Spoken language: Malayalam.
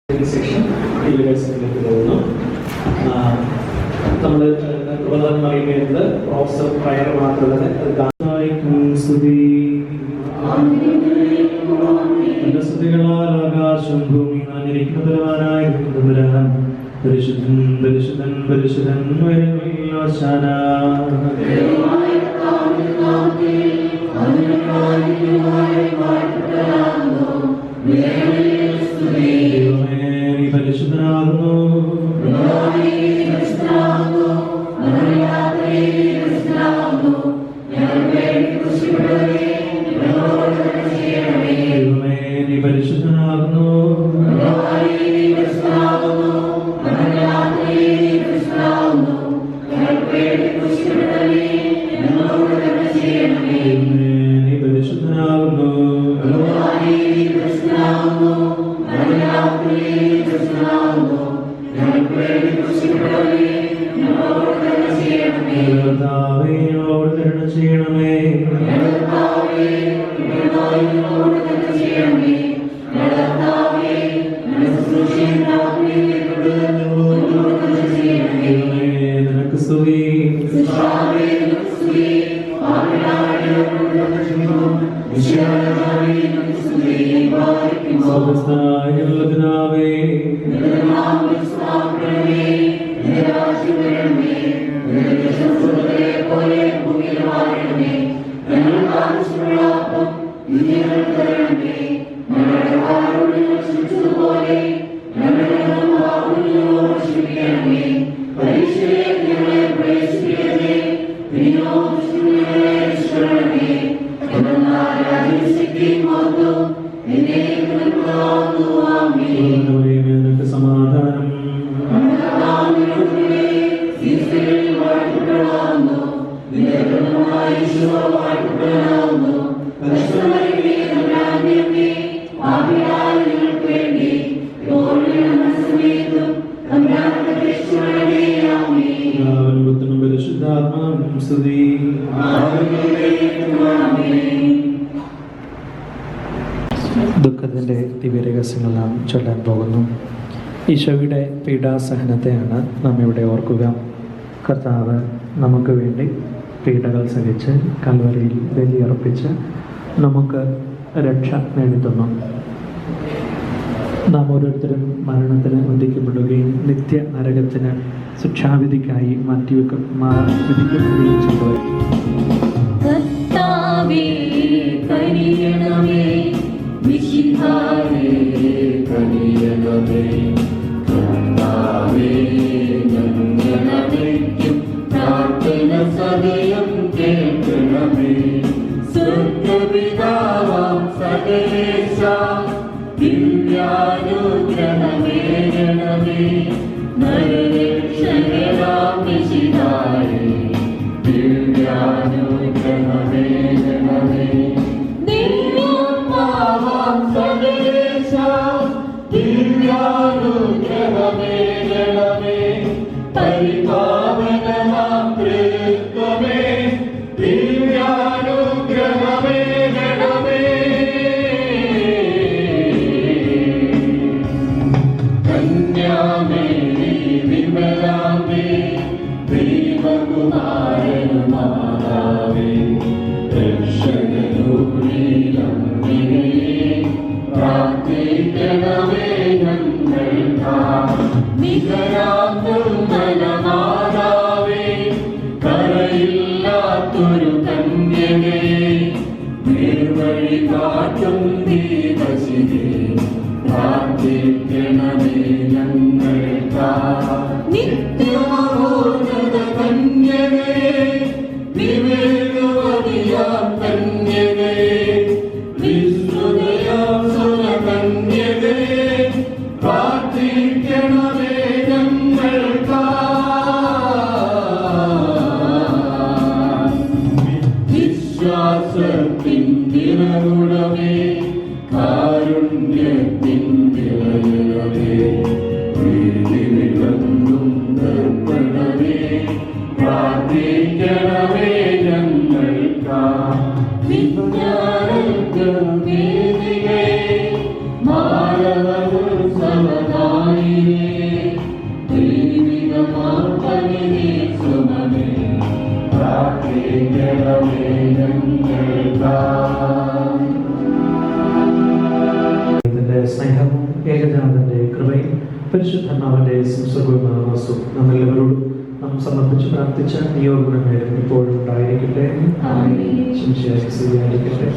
സെക്ഷൻ ഡിവിഡേഴ്സിലേക്ക് പോകുന്നു. നമ്മൾ കൃപദാനം പറയുന്നത് പ്രൊഫസർ പ്രയർ മാത്രമല്ല സ്തുതികളാൽ ആകാശം ഭൂമി നാഞ്ഞിരിക്കുന്നവനായ പരിശുദ്ധൻ പരിശുദ്ധൻ പരിശുദ്ധൻ പരിശുദ്ധനാകുന്നു. നീ പരിശുദ്ധനാകുന്നു. നീ പരിശുദ്ധനാകുന്നു. ചെയ്യണമേ. നിനക്ക് സ്തുതി. പിതാവേ സമാധാനം. പരിശുദ്ധാത്മാവിനും സ്തുതി. ദുഃഖത്തിൻ്റെ ദിവ്യരഹസ്യങ്ങൾ നാം ചൊല്ലാൻ പോകുന്നു. ഈശോയുടെ പീഡാസഹനത്തെയാണ് നാം ഇവിടെ ഓർക്കുക. കർത്താവ് നമുക്ക് വേണ്ടി പീഡകൾ സഹിച്ച് കൽവരിയിൽ ബലിയർപ്പിച്ച് നമുക്ക് രക്ഷ നേടിത്തന്നു. നാം ഓരോരുത്തരും മരണത്തിന് വിധിക്കപ്പെടുകയും നിത്യ നരകത്തിന് ശിക്ഷാവിധിക്കായി വിധിക്കപ്പെടുകയും ചെയ്തു. Maranatha ഏകജാതന്റെ കൃപയും പരിശുദ്ധനാമന്റെ സംസർഗവും നമ്മെല്ലാവരോടും നാം സമർപ്പിച്ച് പ്രാർത്ഥിച്ച നിയോഗങ്ങളുമേലും ഇപ്പോഴും ഉണ്ടായിരിക്കട്ടെ. ശംശയായിരിക്കട്ടെ.